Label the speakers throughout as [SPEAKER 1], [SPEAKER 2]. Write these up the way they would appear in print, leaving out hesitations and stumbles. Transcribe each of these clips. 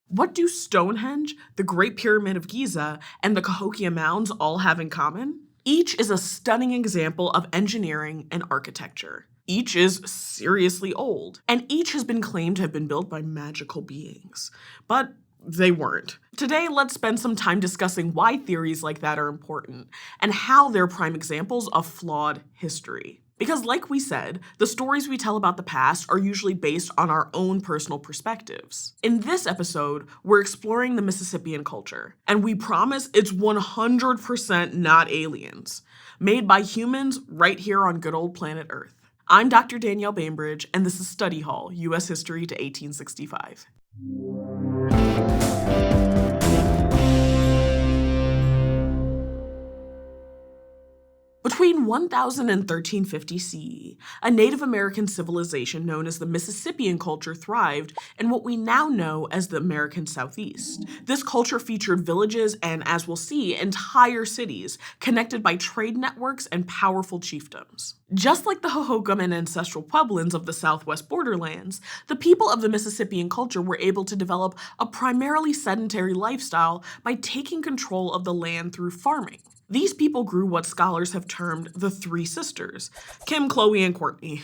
[SPEAKER 1] What do Stonehenge, the Great Pyramid of Giza, and the Cahokia Mounds all have in common? Each is a stunning example of engineering and architecture. Each is seriously old, and each has been claimed to have been built by magical beings. But they weren't. Today, let's spend some time discussing why theories like that are important, and how they're prime examples of flawed history. Because like we said, the stories we tell about the past are usually based on our own personal perspectives. In this episode, we're exploring the Mississippian culture, and we promise it's 100% not aliens, made by humans right here on good old planet Earth. I'm Dr. Danielle Bainbridge, and this is Study Hall, U.S. History to 1865. Between 1000 and 1350 CE, a Native American civilization known as the Mississippian Culture thrived in what we now know as the American Southeast. This culture featured villages and, as we'll see, entire cities connected by trade networks and powerful chiefdoms. Just like the Cahokia and ancestral Puebloans of the Southwest borderlands, the people of the Mississippian culture were able to develop a primarily sedentary lifestyle by taking control of the land through farming. These people grew what scholars have termed the Three Sisters: Kim, Chloe, and Courtney.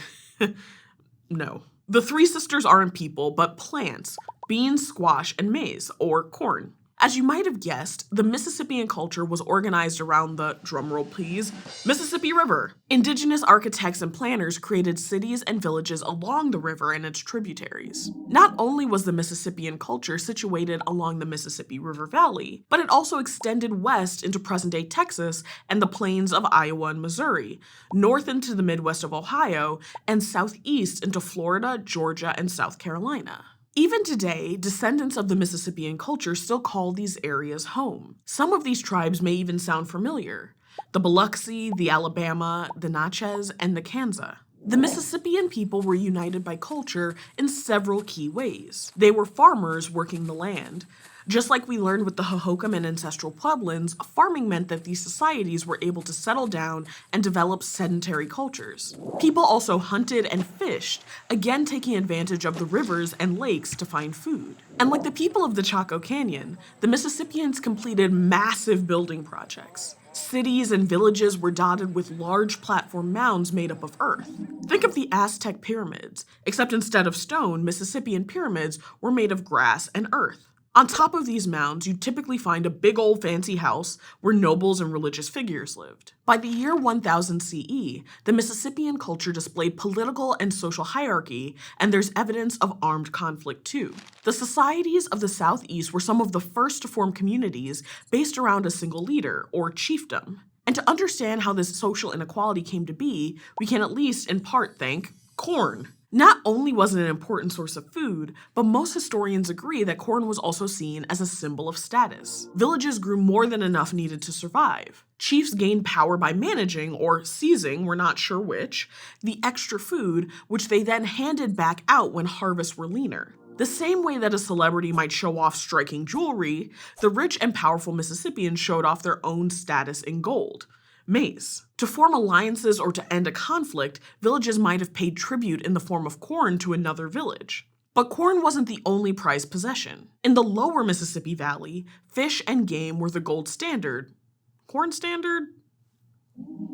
[SPEAKER 1] No. The Three Sisters aren't people, but plants: beans, squash, and maize, or corn. As you might have guessed, the Mississippian culture was organized around the, drumroll please, Mississippi River. Indigenous architects and planners created cities and villages along the river and its tributaries. Not only was the Mississippian culture situated along the Mississippi River Valley, but it also extended west into present-day Texas and the plains of Iowa and Missouri, north into the Midwest of Ohio, and southeast into Florida, Georgia, and South Carolina. Even today, descendants of the Mississippian culture still call these areas home. Some of these tribes may even sound familiar: the Biloxi, the Alabama, the Natchez, and the Kansa. The Mississippian people were united by culture in several key ways. They were farmers working the land. Just like we learned with the Cahokia and ancestral Puebloans, farming meant that these societies were able to settle down and develop sedentary cultures. People also hunted and fished, again taking advantage of the rivers and lakes to find food. And like the people of the Chaco Canyon, the Mississippians completed massive building projects. Cities and villages were dotted with large platform mounds made up of earth. Think of the Aztec pyramids, except instead of stone, Mississippian pyramids were made of grass and earth. On top of these mounds, you'd typically find a big old fancy house where nobles and religious figures lived. By the year 1000 CE, the Mississippian culture displayed political and social hierarchy, and there's evidence of armed conflict too. The societies of the Southeast were some of the first to form communities based around a single leader, or chiefdom. And to understand how this social inequality came to be, we can at least in part thank corn. Not only was it an important source of food, but most historians agree that corn was also seen as a symbol of status. Villages grew more than enough needed to survive. Chiefs gained power by managing, or seizing, we're not sure which, the extra food, which they then handed back out when harvests were leaner. The same way that a celebrity might show off striking jewelry, the rich and powerful Mississippians showed off their own status in gold: maize. To form alliances or to end a conflict, villages might have paid tribute in the form of corn to another village. But corn wasn't the only prized possession. In the lower Mississippi Valley, fish and game were the gold standard. Corn standard?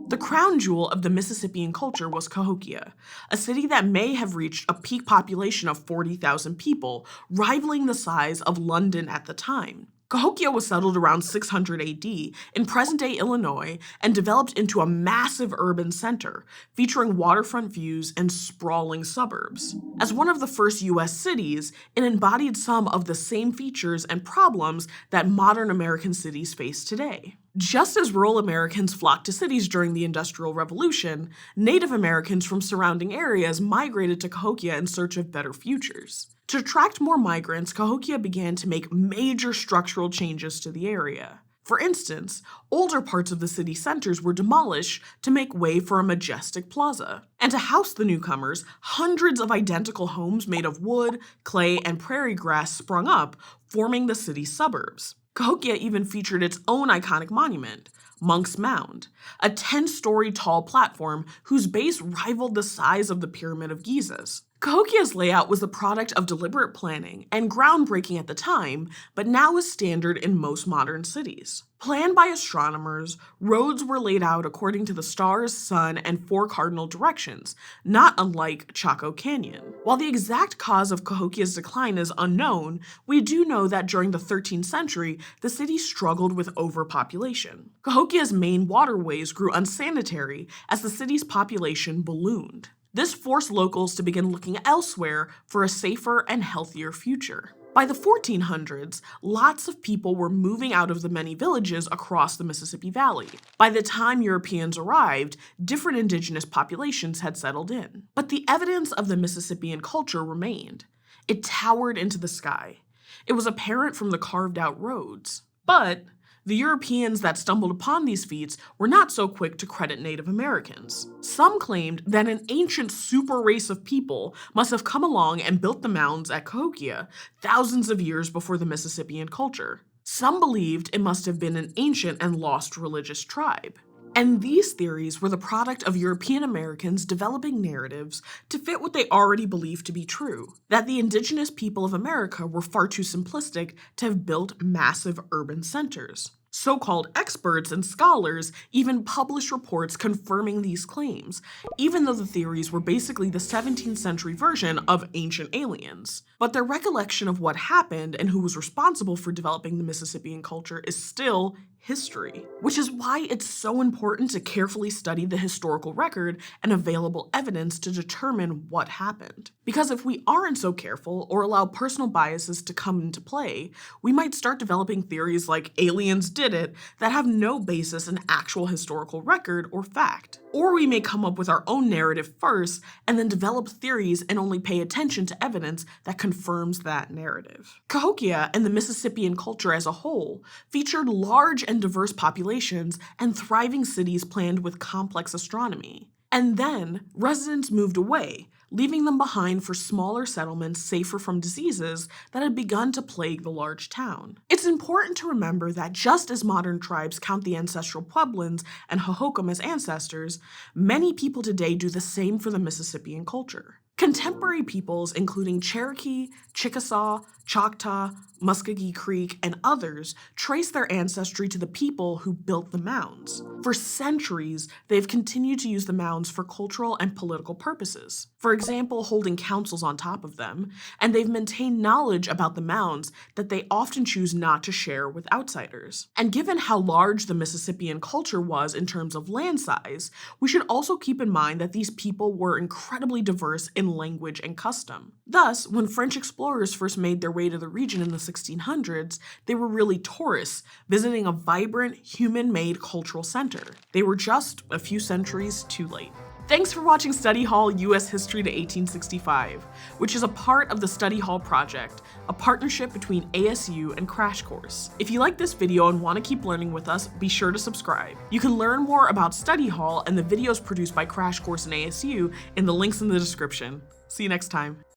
[SPEAKER 1] The crown jewel of the Mississippian culture was Cahokia, a city that may have reached a peak population of 40,000 people, rivaling the size of London at the time. Cahokia was settled around 600 AD in present-day Illinois and developed into a massive urban center, featuring waterfront views and sprawling suburbs. As one of the first U.S. cities, it embodied some of the same features and problems that modern American cities face today. Just as rural Americans flocked to cities during the Industrial Revolution, Native Americans from surrounding areas migrated to Cahokia in search of better futures. To attract more migrants, Cahokia began to make major structural changes to the area. For instance, older parts of the city centers were demolished to make way for a majestic plaza. And to house the newcomers, hundreds of identical homes made of wood, clay, and prairie grass sprung up, forming the city's suburbs. Cahokia even featured its own iconic monument, Monk's Mound, a 10-story tall platform whose base rivaled the size of the Pyramid of Giza's. Cahokia's layout was the product of deliberate planning and groundbreaking at the time, but now is standard in most modern cities. Planned by astronomers, roads were laid out according to the stars, sun, and four cardinal directions, not unlike Chaco Canyon. While the exact cause of Cahokia's decline is unknown, we do know that during the 13th century, the city struggled with overpopulation. Cahokia's main waterways grew unsanitary as the city's population ballooned. This forced locals to begin looking elsewhere for a safer and healthier future. By the 1400s, lots of people were moving out of the many villages across the Mississippi Valley. By the time Europeans arrived, different indigenous populations had settled in. But the evidence of the Mississippian culture remained. It towered into the sky. It was apparent from the carved-out roads. But the Europeans that stumbled upon these feats were not so quick to credit Native Americans. Some claimed that an ancient super race of people must have come along and built the mounds at Cahokia thousands of years before the Mississippian culture. Some believed it must have been an ancient and lost religious tribe. And these theories were the product of European Americans developing narratives to fit what they already believed to be true, that the indigenous people of America were far too simplistic to have built massive urban centers. So-called experts and scholars even published reports confirming these claims, even though the theories were basically the 17th century version of Ancient Aliens. But their recollection of what happened and who was responsible for developing the Mississippian culture is still history, which is why it's so important to carefully study the historical record and available evidence to determine what happened. Because if we aren't so careful or allow personal biases to come into play, we might start developing theories like aliens did it that have no basis in actual historical record or fact. Or we may come up with our own narrative first and then develop theories and only pay attention to evidence that confirms that narrative. Cahokia and the Mississippian culture as a whole featured large and diverse populations and thriving cities planned with complex astronomy. And then residents moved away, leaving them behind for smaller settlements safer from diseases that had begun to plague the large town. It's important to remember that just as modern tribes count the ancestral Puebloans and Hohokam as ancestors, many people today do the same for the Mississippian culture. Contemporary peoples, including Cherokee, Chickasaw, Choctaw, Muskogee Creek, and others, trace their ancestry to the people who built the mounds. For centuries, they've continued to use the mounds for cultural and political purposes. For example, holding councils on top of them, and they've maintained knowledge about the mounds that they often choose not to share with outsiders. And given how large the Mississippian culture was in terms of land size, we should also keep in mind that these people were incredibly diverse in language and custom. Thus, when French explorers first made their way to the region in the 1600s, they were really tourists visiting a vibrant, human-made cultural center. They were just a few centuries too late. Thanks for watching Study Hall U.S. History to 1865, which is a part of the Study Hall Project, a partnership between ASU and Crash Course. If you like this video and want to keep learning with us, be sure to subscribe. You can learn more about Study Hall and the videos produced by Crash Course and ASU in the links in the description. See you next time.